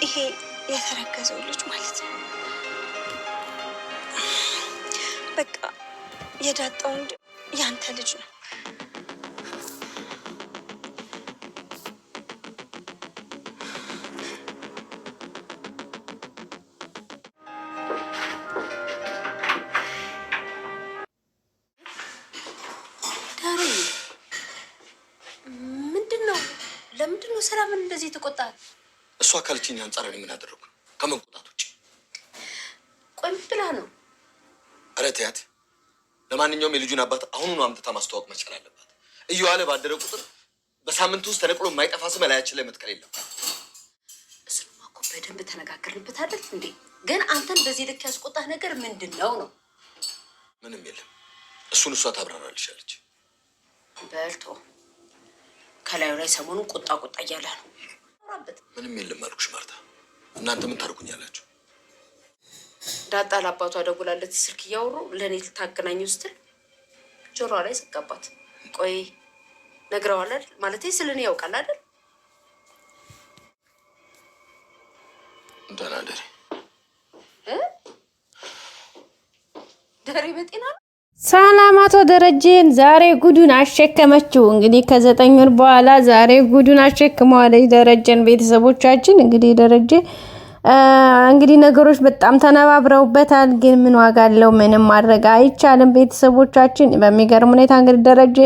ይሄ የተረገዘው ልጅ ማለት ነው። በቃ የዳጣው ወንድም ያንተ ልጅ ነው። ለምንድነው ሰላም እንደዚህ ተቆጣ? እሷ ካልቺኝ አንጻራዊ ምን አደረኩ? ከመቆጣት ውጪ ቆይ ብላ ነው። ኧረ ተያት። ለማንኛውም የልጁን አባት አሁኑኑ አምጥታ ማስተዋወቅ መቻል አለባት። እየዋለ ባደረ ቁጥር በሳምንት ውስጥ ተነቅሎ የማይጠፋ ስም ላያችን ላይ መትከል የለባት። እሱማ እኮ በደንብ ተነጋገርንበት አይደል እንዴ? ግን አንተን በዚህ ልክ ያስቆጣህ ነገር ምንድነው ነው? ምንም የለም። እሱን እሷ ታብራራልሻለች። በልቶ ከላዩ ላይ ሰሞኑን ቁጣ እያለ ነው። ምንም የለም አልኩሽ ማርታ። እናንተ ምን ታርጉኛላችሁ? ዳጣ ለአባቷ ደውላለች ስልክ እያወሩ ለእኔ ልታገናኙ ስትል ጆሮ ላይ ስጋባት። ቆይ ነግረዋል አይደል? ማለቴ ስለኔ ያውቃል አይደል? ደህና ደሪ ደሪ በጤና ነው። ሰላም አቶ ደረጀን ዛሬ ጉዱን አሸከመችው። እንግዲህ ከ9 ወር በኋላ ዛሬ ጉዱን አሸክመዋለች ደረጀን። ቤተሰቦቻችን እንግዲህ ደረጀ እንግዲህ ነገሮች በጣም ተነባብረውበታል። ግን ምን ዋጋ አለው? ምንም ማድረግ አይቻልም። ቤተሰቦቻችን በሚገርም ሁኔታ እንግዲህ ደረጀ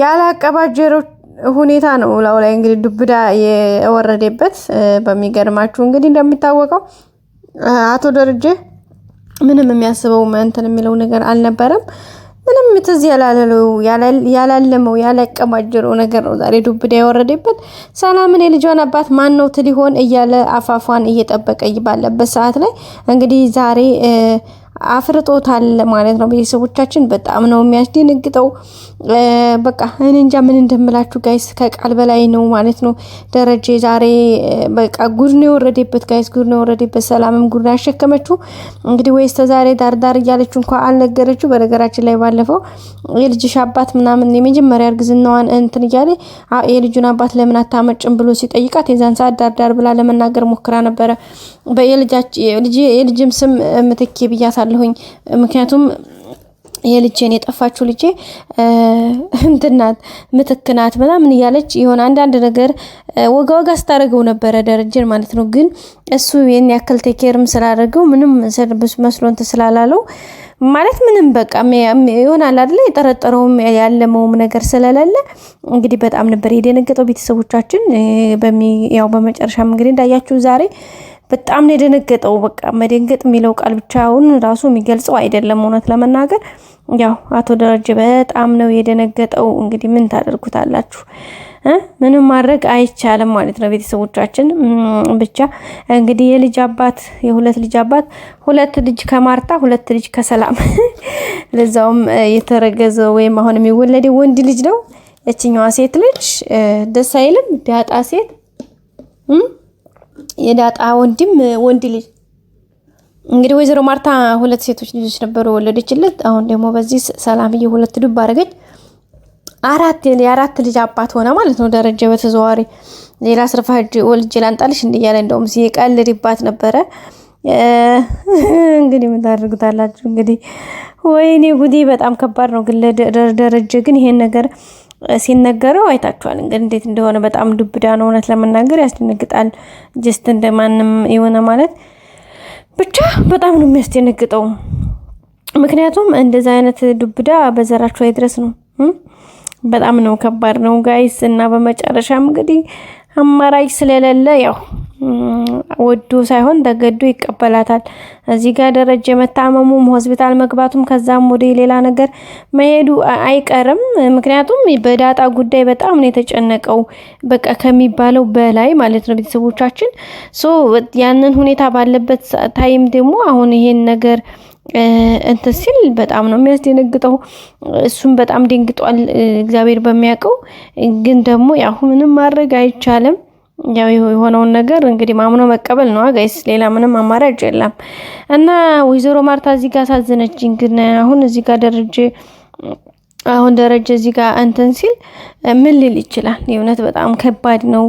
ያላቀባጀረው ሁኔታ ነው ላው ላይ እንግዲህ ዱብዳ የወረደበት። በሚገርማችሁ እንግዲህ እንደሚታወቀው አቶ ደረጀ ምንም የሚያስበው እንትን የሚለው ነገር አልነበረም። ምንም ትዝ ያላለመው ያላቀማጀረው ነገር ነው ዛሬ ዱብዳ ያወረደበት። ሰላምን የልጇን አባት ማን ነው ትሊሆን እያለ አፋፏን እየጠበቀ ባለበት ሰዓት ላይ እንግዲህ ዛሬ አፍርጦታል ማለት ነው። ቤተሰቦቻችን በጣም ነው የሚያስደነግጠው። በቃ እኔ እንጃ ምን እንደምላችሁ ጋይስ፣ ከቃል በላይ ነው ማለት ነው። ደረጀ ዛሬ በቃ ጉድ ነው የወረደበት ጋይስ፣ ጉድ ነው የወረደበት። ሰላምም ጉድ አሸከመችው እንግዲህ። ወይስ ተዛሬ ዳርዳር እያለችው እንኳን አልነገረችው። በነገራችን ላይ ባለፈው የልጅሽ አባት ምናምን የመጀመሪያ እርግዝናዋን እንትን እያለ የልጁን አባት ለምን አታመጭም ብሎ ሲጠይቃት የዛን ሰዓት ዳርዳር ብላ ለመናገር ሞክራ ነበረ። የልጅም ስም ምትኬ ብያታለሁኝ። ምክንያቱም የልጄን የጠፋችው ልጄ እንትናት ምትክናት ምናምን እያለች ይሆን አንዳንድ ነገር ወጋ ስታረገው ነበረ ደረጀን ማለት ነው። ግን እሱ የኔ ያክል ቴኬርም ስላደረገው ምንም መስሎንት ስላላለው ማለት ምንም በቃ ይሆናል አይደል? የጠረጠረውም ያለመውም ነገር ስለሌለ እንግዲህ በጣም ነበር የደነገጠው። ቤተሰቦቻችን ያው በመጨረሻም እንግዲህ እንዳያችሁ ዛሬ በጣም ነው የደነገጠው። በቃ መደንገጥ የሚለው ቃል ብቻውን ራሱ የሚገልጸው አይደለም እውነት ለመናገር። ያው አቶ ደረጀ በጣም ነው የደነገጠው። እንግዲህ ምን ታደርጉታላችሁ? ምንም ማድረግ አይቻልም ማለት ነው። ቤተሰቦቻችን ብቻ እንግዲህ የልጅ አባት የሁለት ልጅ አባት፣ ሁለት ልጅ ከማርታ ሁለት ልጅ ከሰላም ለዛውም የተረገዘ ወይም አሁን የሚወለደው ወንድ ልጅ ነው። እቺኛዋ ሴት ልጅ ደስ አይልም። ዳጣ ሴት የዳጣ ወንድም ወንድ ልጅ እንግዲህ ወይዘሮ ማርታ ሁለት ሴቶች ልጆች ነበሩ ወለደችለት። አሁን ደግሞ በዚህ ሰላምዬ ሁለት ዱብ አረገች። የአራት ልጅ አባት ሆነ ማለት ነው ደረጀ በተዘዋዋሪ። ሌላ ስርፋጅ ወልጅ ላንጣልሽ እንዲያለ እንደውም ሲቀልድባት ነበረ። እንግዲህ ምን ታደርጉታላችሁ? እንግዲህ ወይኔ ጉዲ በጣም ከባድ ነው። ግን ደረጀ ግን ይሄን ነገር ሲነገረው አይታችኋል እንግዲህ እንዴት እንደሆነ። በጣም ዱብዳ ነው እውነት ለመናገር ያስደነግጣል። ጀስት እንደማንም የሆነ ማለት ብቻ በጣም ነው የሚያስደነግጠው። ምክንያቱም እንደዛ አይነት ዱብዳ በዘራችሁ አይድረስ ነው። በጣም ነው ከባድ ነው ጋይስ። እና በመጨረሻም እንግዲህ አማራጭ ስለሌለ ያው ወዶ ሳይሆን ተገዶ ይቀበላታል። እዚህ ጋር ደረጀ መታመሙም ሆስፒታል መግባቱም ከዛም ወደ ሌላ ነገር መሄዱ አይቀርም። ምክንያቱም በዳጣ ጉዳይ በጣም ነው የተጨነቀው፣ በቃ ከሚባለው በላይ ማለት ነው። ቤተሰቦቻችን ያንን ሁኔታ ባለበት ታይም ደግሞ አሁን ይሄን ነገር እንትን ሲል በጣም ነው የሚያስደነግጠው። እሱም በጣም ደንግጧል እግዚአብሔር በሚያውቀው። ግን ደግሞ ያው ምንም ማድረግ አይቻልም። ያው የሆነውን ነገር እንግዲህ ማምኖ መቀበል ነው ጋይስ፣ ሌላ ምንም አማራጭ የለም። እና ወይዘሮ ማርታ እዚህ ጋር ሳዘነችኝ። ግን አሁን እዚህ ጋር ደረጀ አሁን ደረጀ እዚህ ጋር እንትን ሲል ምን ሊል ይችላል? የእውነት በጣም ከባድ ነው።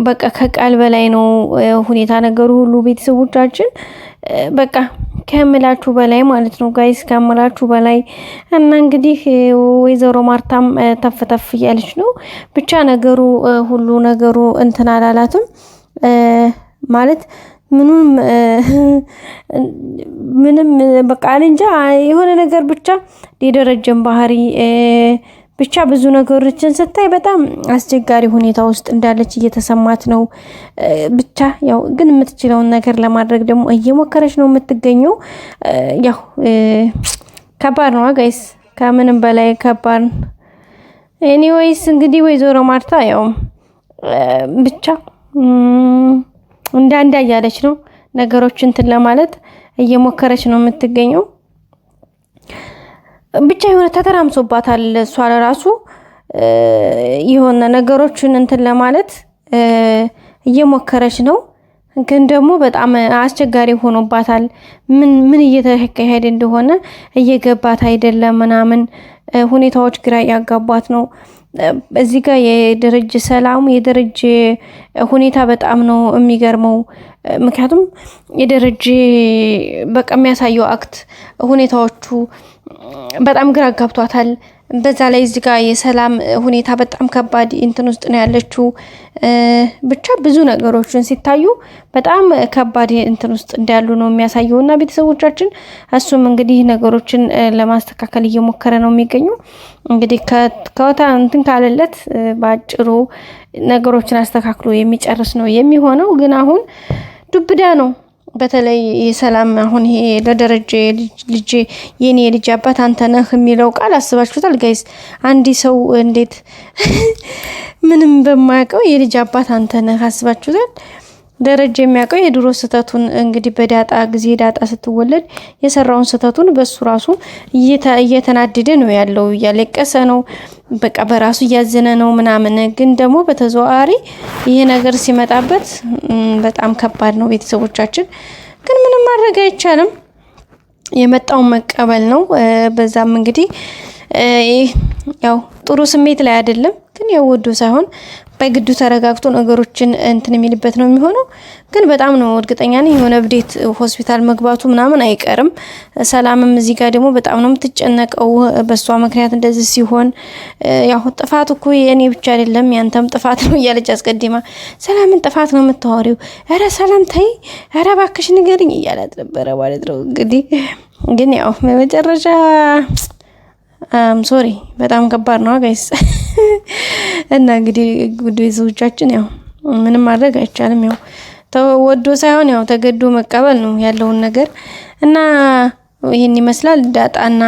በቃ ከቃል በላይ ነው ሁኔታ ነገሩ ሁሉ ቤተሰቦቻችን በቃ ከምላችሁ በላይ ማለት ነው ጋይስ ከምላችሁ በላይ እና እንግዲህ ወይዘሮ ማርታም ተፍተፍ እያለች ነው ብቻ ነገሩ ሁሉ ነገሩ እንትን አላላትም ማለት ምንም በቃ እንጃ የሆነ ነገር ብቻ የደረጀን ባህሪ ብቻ ብዙ ነገሮችን ስታይ በጣም አስቸጋሪ ሁኔታ ውስጥ እንዳለች እየተሰማት ነው ብቻ ያው ግን የምትችለውን ነገር ለማድረግ ደግሞ እየሞከረች ነው የምትገኘው ያው ከባድ ነው ጋይስ ከምንም በላይ ከባድ ኤኒዌይስ እንግዲህ ወይዘሮ ማርታ ያው ብቻ እንዳንዳ ያለች ነው ነገሮችን እንትን ለማለት እየሞከረች ነው የምትገኘው ብቻ የሆነ ተተራምሶባታል እሷ ለራሱ የሆነ ነገሮችን እንትን ለማለት እየሞከረች ነው ግን ደግሞ በጣም አስቸጋሪ ሆኖባታል ምን እየተካሄደ እንደሆነ እየገባት አይደለም ምናምን ሁኔታዎች ግራ ያጋባት ነው እዚህ ጋር የደረጀ ሰላም የደረጀ ሁኔታ በጣም ነው የሚገርመው ምክንያቱም የደረጀ በቃ የሚያሳየው አክት ሁኔታዎቹ በጣም ግራ ጋብቷታል በዛ ላይ እዚህ ጋር የሰላም ሁኔታ በጣም ከባድ እንትን ውስጥ ነው ያለችው ብቻ ብዙ ነገሮችን ሲታዩ በጣም ከባድ እንትን ውስጥ እንዳሉ ነው የሚያሳየውና ቤተሰቦቻችን እሱም እንግዲህ ነገሮችን ለማስተካከል እየሞከረ ነው የሚገኘው እንግዲህ ከወታ እንትን ካለለት ባጭሩ ነገሮችን አስተካክሎ የሚጨርስ ነው የሚሆነው ግን አሁን ዱብዳ ነው በተለይ የሰላም አሁን ይሄ ለደረጀ ልጅ የኔ ልጅ አባት አንተ ነህ የሚለው ቃል አስባችሁታል ጋይስ አንዲ ሰው እንዴት ምንም በማያውቀው የልጅ አባት አንተ ነህ አስባችሁታል ደረጀ የሚያውቀው የድሮ ስተቱን እንግዲህ በዳጣ ጊዜ ዳጣ ስትወለድ የሰራውን ስተቱን በሱ ራሱ እየተናደደ ነው ያለው ያለቀሰ ነው በቃ በራሱ ያዘነ ነው ምናምን ግን ደግሞ በተዘዋዋሪ ይሄ ነገር ሲመጣበት በጣም ከባድ ነው ቤተሰቦቻችን ግን ምንም ማድረግ አይቻልም የመጣው መቀበል ነው በዛም እንግዲህ ያው ጥሩ ስሜት ላይ አይደለም ግን ያው ወዶ ሳይሆን በግዱ ተረጋግቶ ነገሮችን እንትን የሚልበት ነው የሚሆነው ግን በጣም ነው እርግጠኛ ነኝ የሆነ ብዴት ሆስፒታል መግባቱ ምናምን አይቀርም ሰላምም እዚህ ጋር ደግሞ በጣም ነው የምትጨነቀው በሷ ምክንያት እንደዚህ ሲሆን ያው ጥፋት እኮ የኔ ብቻ አይደለም ያንተም ጥፋት ነው እያለች አስቀድማ ሰላምን ጥፋት ነው የምታወሪው ኧረ ሰላም ተይ ኧረ እባክሽ ንገሪኝ እያላት ነበረ ማለት ነው እንግዲህ ግን ያው በመጨረሻ ሶሪ በጣም ከባድ ነው ጋይስ እና እንግዲህ ጉዳዮቻችን ያው ምንም ማድረግ አይቻልም ያው ተወዶ ሳይሆን ያው ተገዶ መቀበል ነው ያለውን ነገር እና ይሄን ይመስላል ዳጣና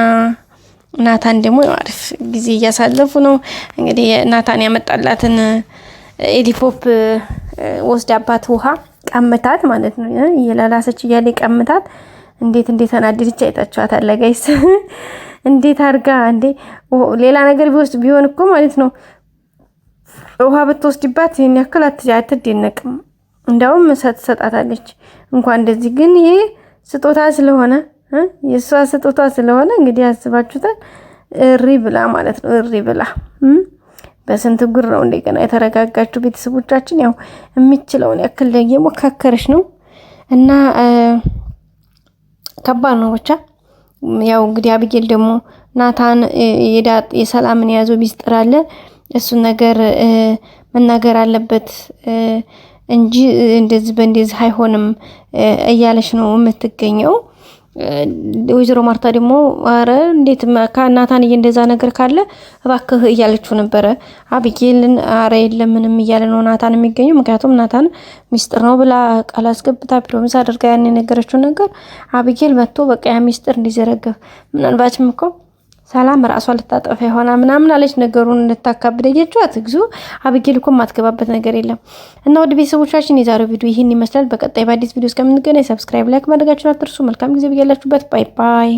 ናታን ደግሞ አሪፍ ጊዜ እያሳለፉ ነው እንግዲህ ናታን ያመጣላትን ኤዲፖፕ ወስዳባት ውሃ ቀምታት ማለት ነው እየላላሰች እያለ ቀምታት እንዴት ተናደደች አይታችኋታል ጋይስ እንዴት አርጋ እንዴ ሌላ ነገር ቢሆን እኮ ማለት ነው ውሃ ብትወስድባት ይሄን ያክል አትደነቅም እንዳውም ሰጣታለች እንኳን እንደዚህ ግን ይሄ ስጦታ ስለሆነ የሷ ስጦታ ስለሆነ እንግዲህ አስባችሁታል እሪ ብላ ማለት ነው እሪ ብላ በስንት ጉር ነው እንደገና የተረጋጋችሁ ቤተሰቦቻችን ያው የሚችለውን ያክል እየሞከረች ነው እና ከባድ ነው ብቻ ያው እንግዲህ አብጌል ደግሞ ናታን የሰላምን ያዘው ሚስጥር አለ እሱ ነገር መናገር አለበት እንጂ እንደዚህ አይሆንም እያለች ነው የምትገኘው ወይዘሮ ማርታ ደግሞ አረ እንዴት ከናታን እንደዛ ነገር ካለ እባክህ እያለችው ነበር አብጌልን አረ የለም ምንም እያለ ነው ናታን የሚገኘው ምክንያቱም ናታን ሚስጥር ነው ብላ ቃል አስገብታ ፕሮሚስ አድርጋ ያን ነገረችው ነገር አብጌል መጥቶ በቃ ያ ሚስጥር እንዲዘረገፍ ምናልባትም እኮ ሰላም ራሷ ልታጠፋ ይሆና ምናምን አለች ነገሩን ልታካብደየችው አትግዙ አብጌል እኮ ማትገባበት ነገር የለም እና ወደ ቤተሰቦቻችን የዛሬው ቪዲዮ ይሄን ይመስላል በቀጣይ በአዲስ ቪዲዮ እስከምንገናኝ ሰብስክራይብ ላይክ ማድረጋችሁን አትርሱ መልካም ጊዜ ብያላችሁበት ባይ ባይ